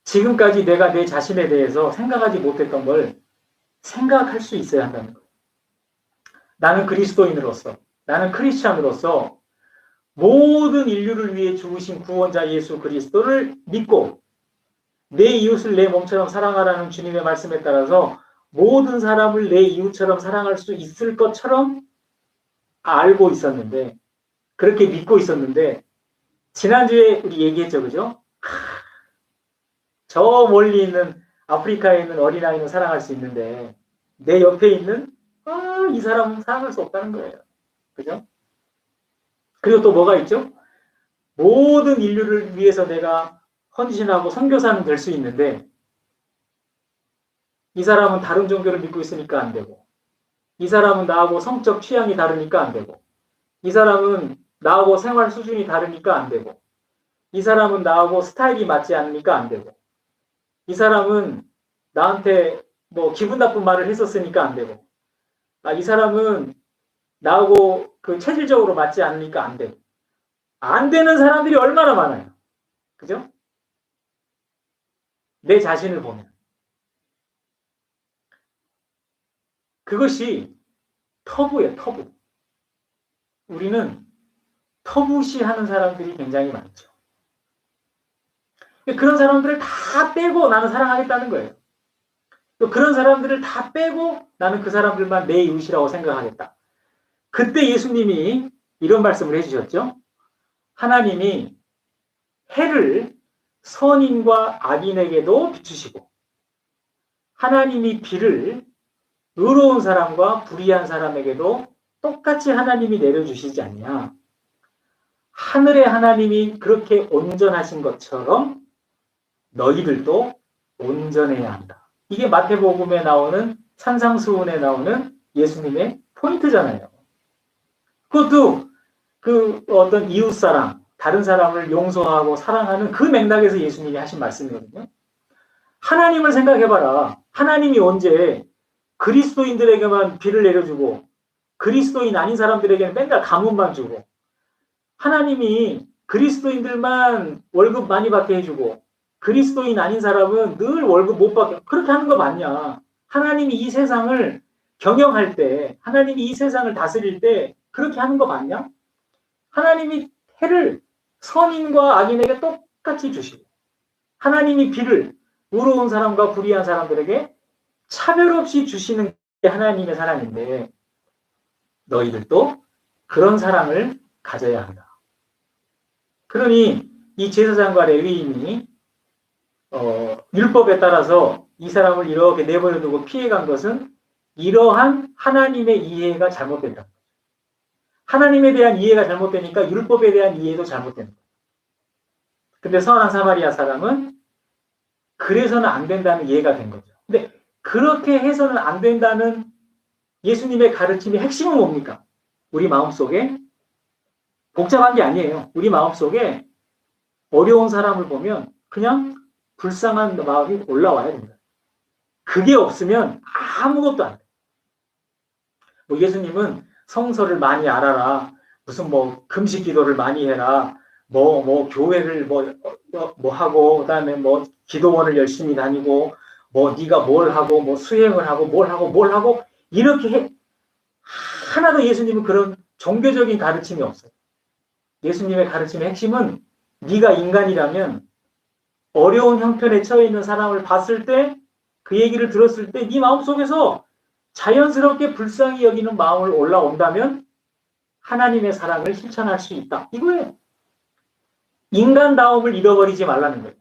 지금까지 내가 내 자신에 대해서 생각하지 못했던 걸 생각할 수 있어야 한다는 거예요. 나는 그리스도인으로서, 나는 크리스찬으로서 모든 인류를 위해 죽으신 구원자 예수 그리스도를 믿고 내 이웃을 내 몸처럼 사랑하라는 주님의 말씀에 따라서 모든 사람을 내 이웃처럼 사랑할 수 있을 것처럼 알고 있었는데 그렇게 믿고 있었는데 지난주에 우리 얘기했죠, 그죠? 저 멀리 있는 아프리카에 있는 어린아이는 사랑할 수 있는데 내 옆에 있는 이 사람은 사랑할 수 없다는 거예요. 그죠? 그리고 또 뭐가 있죠? 모든 인류를 위해서 내가 헌신하고 선교사는 될 수 있는데 이 사람은 다른 종교를 믿고 있으니까 안 되고 이 사람은 나하고 성적 취향이 다르니까 안 되고 이 사람은 나하고 생활 수준이 다르니까 안 되고 이 사람은 나하고 스타일이 맞지 않으니까 안 되고 이 사람은 나한테 뭐 기분 나쁜 말을 했었으니까 안 되고 이 사람은 나하고 그 체질적으로 맞지 않으니까 안 되고 안 되는 사람들이 얼마나 많아요. 그죠? 내 자신을 보면 그것이 터부예요. 터부. 우리는 터부시하는 사람들이 굉장히 많죠. 그런 사람들을 다 빼고 나는 사랑하겠다는 거예요. 또 그런 사람들을 다 빼고 나는 그 사람들만 내 이웃이라고 생각하겠다. 그때 예수님이 이런 말씀을 해주셨죠. 하나님이 해를 선인과 악인에게도 비추시고 하나님이 비를 의로운 사람과 불의한 사람에게도 똑같이 하나님이 내려주시지 않냐. 하늘의 하나님이 그렇게 온전하신 것처럼 너희들도 온전해야 한다. 이게 마태복음에 나오는 산상수훈에 나오는 예수님의 포인트잖아요. 그것도 그 어떤 이웃사랑, 다른 사람을 용서하고 사랑하는 그 맥락에서 예수님이 하신 말씀이거든요. 하나님을 생각해봐라. 하나님이 언제 그리스도인들에게만 비를 내려주고 그리스도인 아닌 사람들에게는 맨날 가문만 주고 하나님이 그리스도인들만 월급 많이 받게 해주고 그리스도인 아닌 사람은 늘 월급 못 받게 그렇게 하는 거 맞냐. 하나님이 이 세상을 경영할 때 하나님이 이 세상을 다스릴 때 그렇게 하는 거 맞냐? 하나님이 해를 선인과 악인에게 똑같이 주시고 하나님이 비를 의로운 사람과 불의한 사람들에게 차별 없이 주시는 게 하나님의 사랑인데 너희들도 그런 사랑을 가져야 한다. 그러니 이 제사장과 레위인이 율법에 따라서 이 사람을 이렇게 내버려두고 피해간 것은 이러한 하나님의 이해가 잘못된다. 하나님에 대한 이해가 잘못되니까 율법에 대한 이해도 잘못된다. 근데 선한 사마리아 사람은 그래서는 안 된다는 이해가 된 거죠. 근데 그렇게 해서는 안 된다는 예수님의 가르침의 핵심은 뭡니까? 우리 마음속에 복잡한 게 아니에요. 우리 마음속에 어려운 사람을 보면 그냥 불쌍한 마음이 올라와야 됩니다. 그게 없으면 아무것도 안 돼. 뭐 예수님은 성서를 많이 알아라. 무슨 뭐 금식 기도를 많이 해라. 뭐 교회를 뭐 하고 그다음에 뭐 기도원을 열심히 다니고 뭐 네가 뭘 하고 뭐 수행을 하고 뭘 하고 이렇게 해. 하나도 예수님은 그런 종교적인 가르침이 없어요. 예수님의 가르침의 핵심은 네가 인간이라면 어려운 형편에 처해 있는 사람을 봤을 때 그 얘기를 들었을 때 네 마음속에서 자연스럽게 불쌍히 여기는 마음을 올라온다면 하나님의 사랑을 실천할 수 있다. 이거예요. 인간다움을 잃어버리지 말라는 거예요.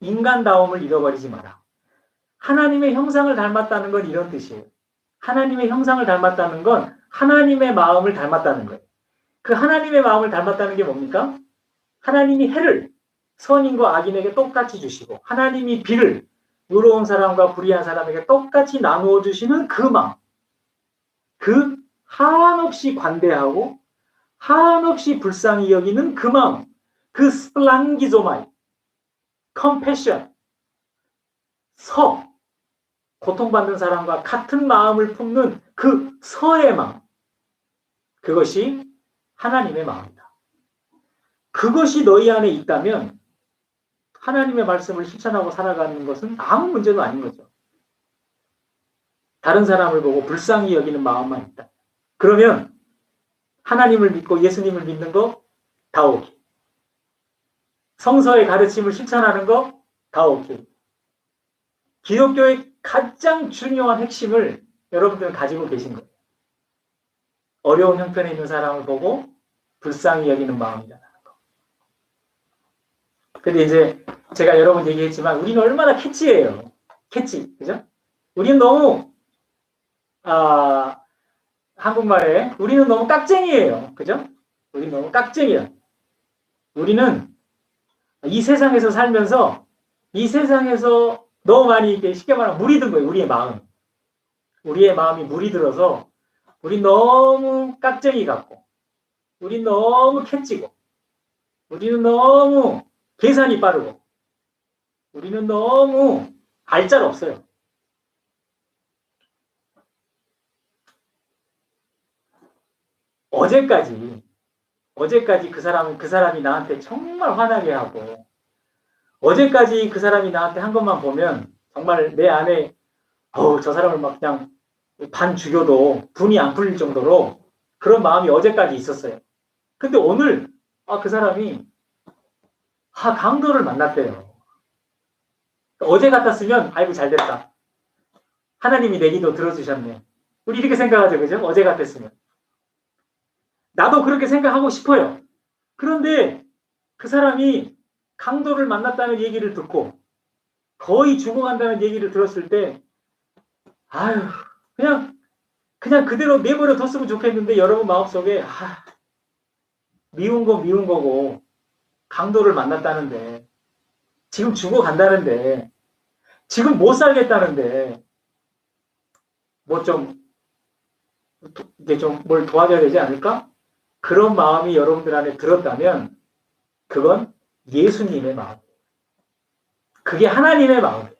인간다움을 잃어버리지 마라. 하나님의 형상을 닮았다는 건 이런 뜻이에요. 하나님의 형상을 닮았다는 건 하나님의 마음을 닮았다는 거예요. 그 하나님의 마음을 닮았다는 게 뭡니까? 하나님이 해를 선인과 악인에게 똑같이 주시고 하나님이 비를 의로운 사람과 불의한 사람에게 똑같이 나누어 주시는 그 마음. 그 한없이 관대하고 한없이 불쌍히 여기는 그 마음. 그 스플랑기조마이, 컴패션, 고통받는 사람과 같은 마음을 품는 그 서의 마음. 그것이 하나님의 마음이다. 그것이 너희 안에 있다면 하나님의 말씀을 실천하고 살아가는 것은 아무 문제도 아닌 거죠. 다른 사람을 보고 불쌍히 여기는 마음만 있다. 그러면 하나님을 믿고 예수님을 믿는 거 다 오케이. 성서의 가르침을 실천하는 거 다 오케이. 기독교의 가장 중요한 핵심을 여러분들은 가지고 계신 거예요. 어려운 형편에 있는 사람을 보고 불쌍히 여기는 마음이라는 거. 근데 이제 제가 여러 번 얘기했지만 우리는 얼마나 캐치해요. 캐치, 그죠? 우리는 너무 한국말에 우리는 너무 깍쟁이에요. 그죠? 우리는 너무 깍쟁이야. 우리는 이 세상에서 살면서 이 세상에서 너무 많이 이렇게 쉽게 말하면 물이 든 거예요. 우리의 마음. 우리의 마음이 물이 들어서 우리 너무 깍쟁이 같고 우리 너무 캐치고 우리는 너무 계산이 빠르고 우리는 너무 알짤 없어요. 어제까지 그 사람이 나한테 정말 화나게 하고 어제까지 그 사람이 나한테 한 것만 보면 정말 내 안에 저 사람을 막 그냥 반 죽여도 분이 안 풀릴 정도로 그런 마음이 어제까지 있었어요. 근데 오늘 그 사람이 강도를 만났대요. 어제 같았으면 아이고 잘됐다. 하나님이 내 기도 들어주셨네. 우리 이렇게 생각하죠. 그죠? 어제 같았으면. 나도 그렇게 생각하고 싶어요. 그런데 그 사람이 강도를 만났다는 얘기를 듣고 거의 죽어간다는 얘기를 들었을 때 그냥 그대로 내버려 뒀으면 좋겠는데 여러분 마음속에 미운 거 미운 거고 강도를 만났다는데 지금 죽어간다는데 지금 못 살겠다는데 이게 좀 뭘 도와줘야 되지 않을까? 그런 마음이 여러분들 안에 들었다면 그건 예수님의 마음. 그게 하나님의 마음이에요.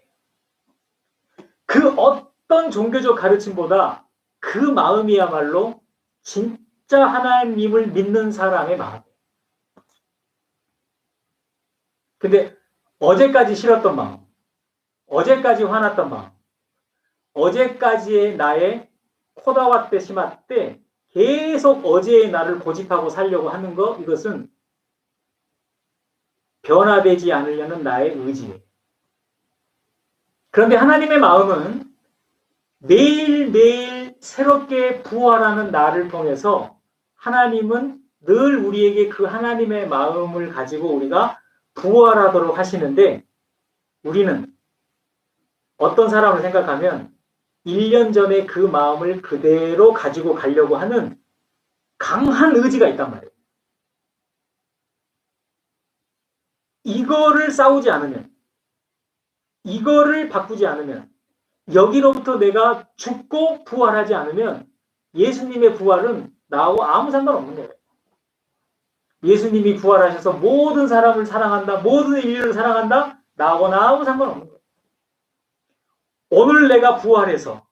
그 어떤 종교적 가르침보다 그 마음이야말로 진짜 하나님을 믿는 사람의 마음이에요. 근데 어제까지 싫었던 마음, 어제까지 화났던 마음, 어제까지의 나의 코다와 때 심화 때 계속 어제의 나를 고집하고 살려고 하는 거, 이것은 변화되지 않으려는 나의 의지예요. 그런데 하나님의 마음은 매일매일 새롭게 부활하는 나를 통해서 하나님은 늘 우리에게 그 하나님의 마음을 가지고 우리가 부활하도록 하시는데 우리는 어떤 사람을 생각하면 1년 전에 그 마음을 그대로 가지고 가려고 하는 강한 의지가 있단 말이에요. 이거를 싸우지 않으면, 이거를 바꾸지 않으면, 여기로부터 내가 죽고 부활하지 않으면 예수님의 부활은 나하고 아무 상관없는 거예요. 예수님이 부활하셔서 모든 사람을 사랑한다, 모든 인류를 사랑한다, 나하고는 아무 상관없는 거예요. 오늘 내가 부활해서,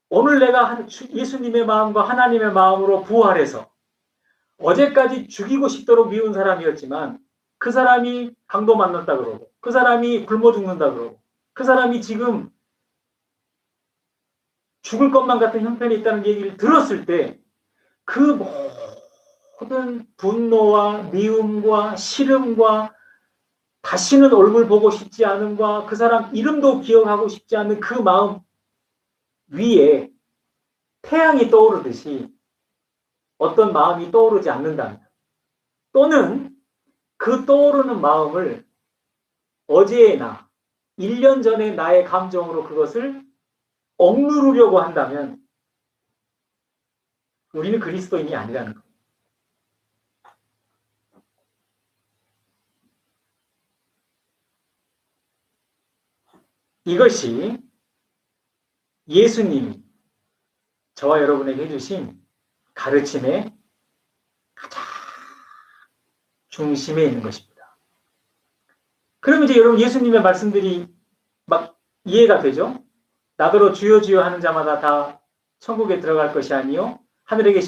오늘 내가 예수님의 마음과 하나님의 마음으로 부활해서 어제까지 죽이고 싶도록 미운 사람이었지만 그 사람이 강도 만났다 그러고, 그 사람이 굶어 죽는다 그러고, 그 사람이 지금 죽을 것만 같은 형편이 있다는 얘기를 들었을 때 그 모든 분노와 미움과 싫음과 다시는 얼굴 보고 싶지 않음과 그 사람 이름도 기억하고 싶지 않는 그 마음 위에 태양이 떠오르듯이 어떤 마음이 떠오르지 않는다면, 또는 그 떠오르는 마음을 어제의 나, 1년 전의 나의 감정으로 그것을 억누르려고 한다면 우리는 그리스도인이 아니라는 거예요. 이것이 예수님이 저와 여러분에게 해주신 가르침의 가장 중심에 있는 것입니다. 그러면 이제 여러분 예수님의 말씀들이 막 이해가 되죠? 나더러 주여 주여 하는 자마다 다 천국에 들어갈 것이 아니요 하늘에 계신